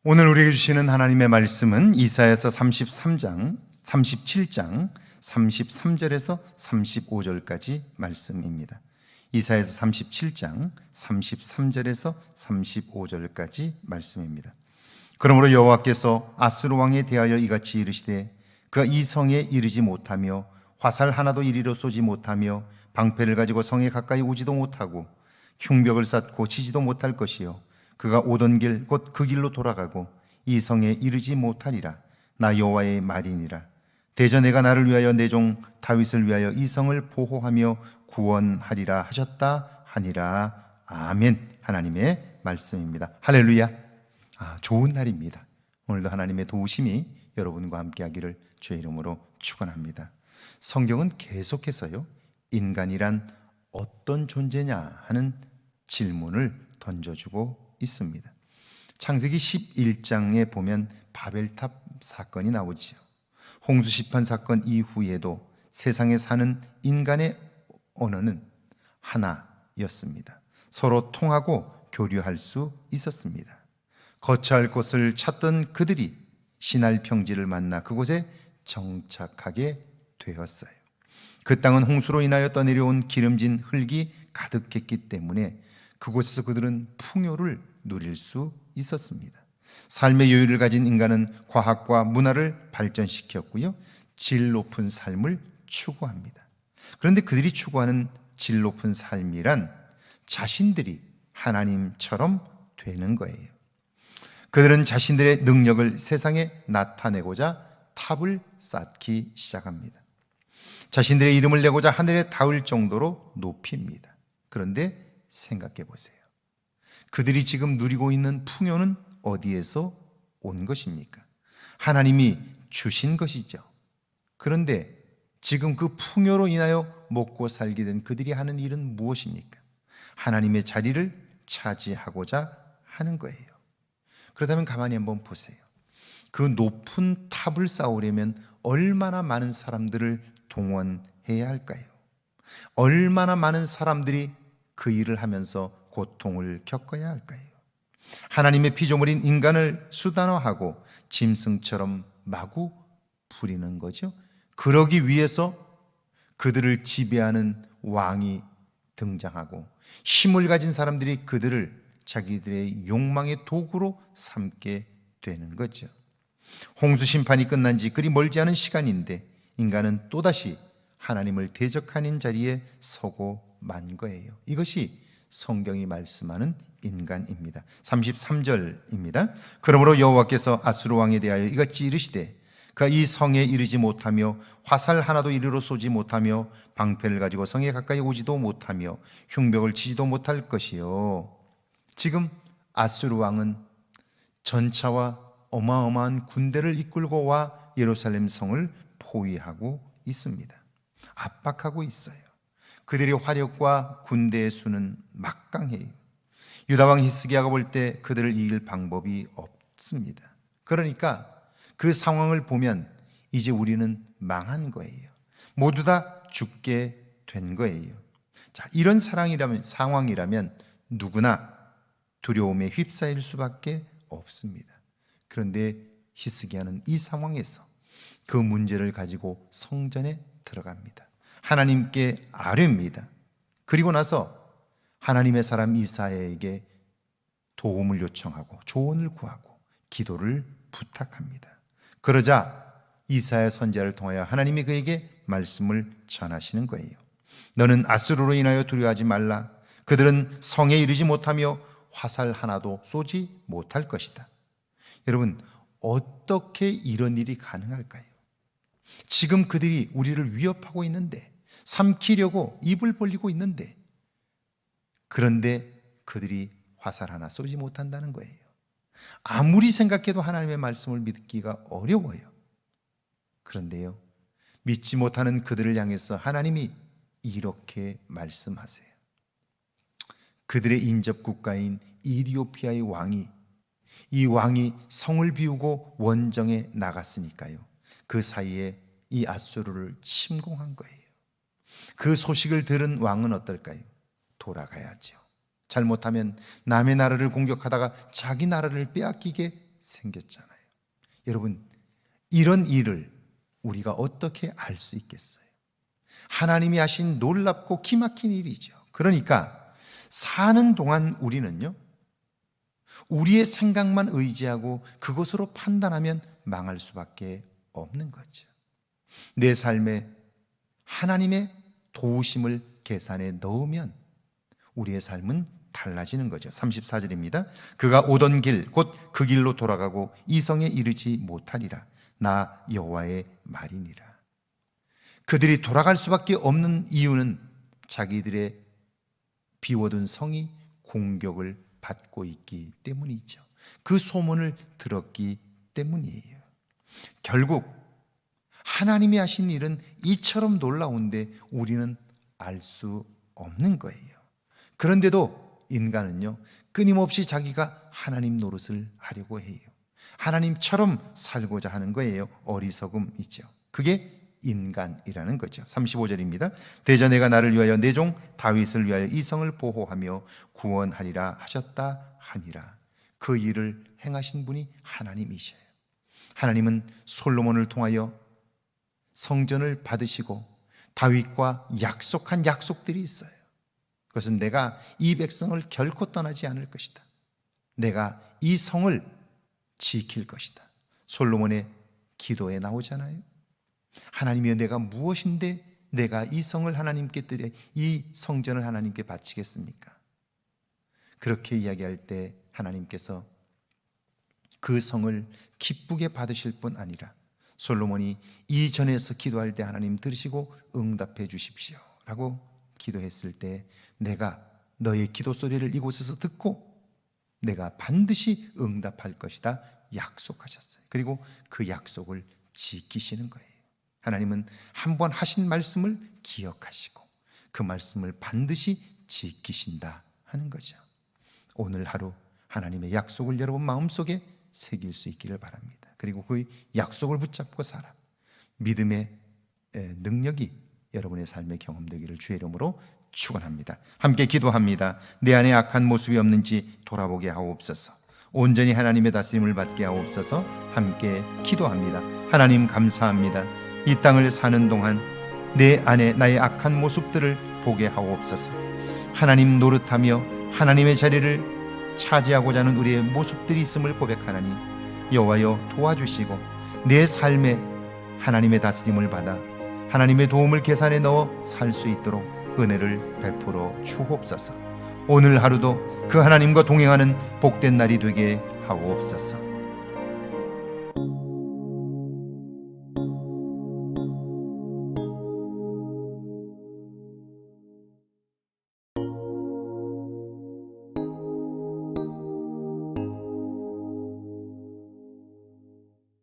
오늘 우리에게 주시는 하나님의 말씀은 이사야서 37장 33절에서 35절까지 말씀입니다. 이사야서 37장 33절에서 35절까지 말씀입니다. 그러므로 여호와께서 아스루 왕에 대하여 이같이 이르시되 그가 이 성에 이르지 못하며 화살 하나도 이리로 쏘지 못하며 방패를 가지고 성에 가까이 오지도 못하고 흉벽을 쌓고 치지도 못할 것이요 그가 오던 길 곧 그 길로 돌아가고 이 성에 이르지 못하리라. 나 여호와의 말이니라. 대저 내가 나를 위하여 내 종 다윗을 위하여 이 성을 보호하며 구원하리라 하셨다 하니라. 아멘. 하나님의 말씀입니다. 할렐루야. 좋은 날입니다. 오늘도 하나님의 도우심이 여러분과 함께 하기를 주의 이름으로 축원합니다. 성경은 계속해서요, 인간이란 어떤 존재냐 하는 질문을 던져주고 있습니다. 창세기 11장에 보면 바벨탑 사건이 나오지요. 홍수 심판 사건 이후에도 세상에 사는 인간의 언어는 하나였습니다. 서로 통하고 교류할 수 있었습니다. 거처할 곳을 찾던 그들이 시날 평지를 만나 그곳에 정착하게 되었어요. 그 땅은 홍수로 인하여 떠내려온 기름진 흙이 가득했기 때문에 그곳에서 그들은 풍요를 누릴 수 있었습니다. 삶의 여유를 가진 인간은 과학과 문화를 발전시켰고요, 질 높은 삶을 추구합니다. 그런데 그들이 추구하는 질 높은 삶이란 자신들이 하나님처럼 되는 거예요. 그들은 자신들의 능력을 세상에 나타내고자 탑을 쌓기 시작합니다. 자신들의 이름을 내고자 하늘에 닿을 정도로 높입니다. 그런데 생각해 보세요. 그들이 지금 누리고 있는 풍요는 어디에서 온 것입니까? 하나님이 주신 것이죠. 그런데 지금 그 풍요로 인하여 먹고 살게 된 그들이 하는 일은 무엇입니까? 하나님의 자리를 차지하고자 하는 거예요. 그렇다면 가만히 한번 보세요. 그 높은 탑을 쌓으려면 얼마나 많은 사람들을 동원해야 할까요? 얼마나 많은 사람들이 그 일을 하면서 고통을 겪어야 할까요? 하나님의 피조물인 인간을 수단화하고 짐승처럼 마구 부리는 거죠. 그러기 위해서 그들을 지배하는 왕이 등장하고 힘을 가진 사람들이 그들을 자기들의 욕망의 도구로 삼게 되는 거죠. 홍수 심판이 끝난 지 그리 멀지 않은 시간인데 인간은 또다시 하나님을 대적하는 자리에 서고 만 거예요. 이것이 성경이 말씀하는 인간입니다. 33절입니다. 그러므로 여호와께서 아스루 왕에 대하여 이같이 이르시되 그가 이 성에 이르지 못하며 화살 하나도 이리로 쏘지 못하며 방패를 가지고 성에 가까이 오지도 못하며 흉벽을 치지도 못할 것이요. 지금 아스루 왕은 전차와 어마어마한 군대를 이끌고 와 예루살렘 성을 포위하고 있습니다. 압박하고 있어요. 그들의 화력과 군대의 수는 막강해요. 유다왕 히스기야가 볼 때 그들을 이길 방법이 없습니다. 그러니까 그 상황을 보면 이제 우리는 망한 거예요. 모두 다 죽게 된 거예요. 자, 이런 상황이라면 누구나 두려움에 휩싸일 수밖에 없습니다. 그런데 히스기야는 이 상황에서 그 문제를 가지고 성전에 들어갑니다. 하나님께 아뢰입니다. 그리고 나서 하나님의 사람 이사야에게 도움을 요청하고 조언을 구하고 기도를 부탁합니다. 그러자 이사야 선지자를 통하여 하나님이 그에게 말씀을 전하시는 거예요. 너는 아스루로 인하여 두려워하지 말라. 그들은 성에 이르지 못하며 화살 하나도 쏘지 못할 것이다. 여러분, 어떻게 이런 일이 가능할까요? 지금 그들이 우리를 위협하고 있는데, 삼키려고 입을 벌리고 있는데, 그런데 그들이 화살 하나 쏘지 못한다는 거예요. 아무리 생각해도 하나님의 말씀을 믿기가 어려워요. 그런데요, 믿지 못하는 그들을 향해서 하나님이 이렇게 말씀하세요. 그들의 인접 국가인 이디오피아의 왕이, 이 왕이 성을 비우고 원정에 나갔으니까요, 그 사이에 이 아수르를 침공한 거예요. 그 소식을 들은 왕은 어떨까요? 돌아가야죠. 잘못하면 남의 나라를 공격하다가 자기 나라를 빼앗기게 생겼잖아요. 여러분, 이런 일을 우리가 어떻게 알 수 있겠어요? 하나님이 하신 놀랍고 기막힌 일이죠. 그러니까 사는 동안 우리는요, 우리의 생각만 의지하고 그것으로 판단하면 망할 수밖에 없는 거죠. 내 삶에 하나님의 도우심을 계산에 넣으면 우리의 삶은 달라지는 거죠. 34절입니다. 그가 오던 길 곧 그 길로 돌아가고 이성에 이르지 못하리라. 나 여호와의 말이니라. 그들이 돌아갈 수밖에 없는 이유는 자기들의 비워둔 성이 공격을 받고 있기 때문이죠. 그 소문을 들었기 때문이에요. 결국 하나님이 하신 일은 이처럼 놀라운데 우리는 알 수 없는 거예요. 그런데도 인간은요, 끊임없이 자기가 하나님 노릇을 하려고 해요. 하나님처럼 살고자 하는 거예요. 어리석음이죠. 그게 인간이라는 거죠. 35절입니다. 대저 내가 나를 위하여 내 종 다윗을 위하여 이 성을 보호하며 구원하리라 하셨다 하니라. 그 일을 행하신 분이 하나님이셔요. 하나님은 솔로몬을 통하여 성전을 받으시고 다윗과 약속한 약속들이 있어요. 그것은 내가 이 백성을 결코 떠나지 않을 것이다. 내가 이 성을 지킬 것이다. 솔로몬의 기도에 나오잖아요. 하나님이여, 내가 무엇인데 내가 이 성을 하나님께 드려, 이 성전을 하나님께 바치겠습니까? 그렇게 이야기할 때 하나님께서 그 성을 기쁘게 받으실 뿐 아니라 솔로몬이 이전에서 기도할 때 하나님 들으시고 응답해 주십시오 라고 기도했을 때 내가 너의 기도 소리를 이곳에서 듣고 내가 반드시 응답할 것이다 약속하셨어요. 그리고 그 약속을 지키시는 거예요. 하나님은 한번 하신 말씀을 기억하시고 그 말씀을 반드시 지키신다 하는 거죠. 오늘 하루 하나님의 약속을 여러분 마음속에 새길 수 있기를 바랍니다. 그리고 그 약속을 붙잡고 살아 믿음의 능력이 여러분의 삶에 경험되기를 주의 이름으로 축원합니다. 함께 기도합니다. 내 안에 악한 모습이 없는지 돌아보게 하옵소서. 온전히 하나님의 다스림을 받게 하옵소서. 함께 기도합니다. 하나님 감사합니다. 이 땅을 사는 동안 내 안에 나의 악한 모습들을 보게 하옵소서. 하나님 노릇하며 하나님의 자리를 차지하고자 하는 우리의 모습들이 있음을 고백하나니 여호와여 도와주시고 내 삶에 하나님의 다스림을 받아 하나님의 도움을 계산에 넣어 살 수 있도록 은혜를 베풀어 주옵소서. 오늘 하루도 그 하나님과 동행하는 복된 날이 되게 하옵소서.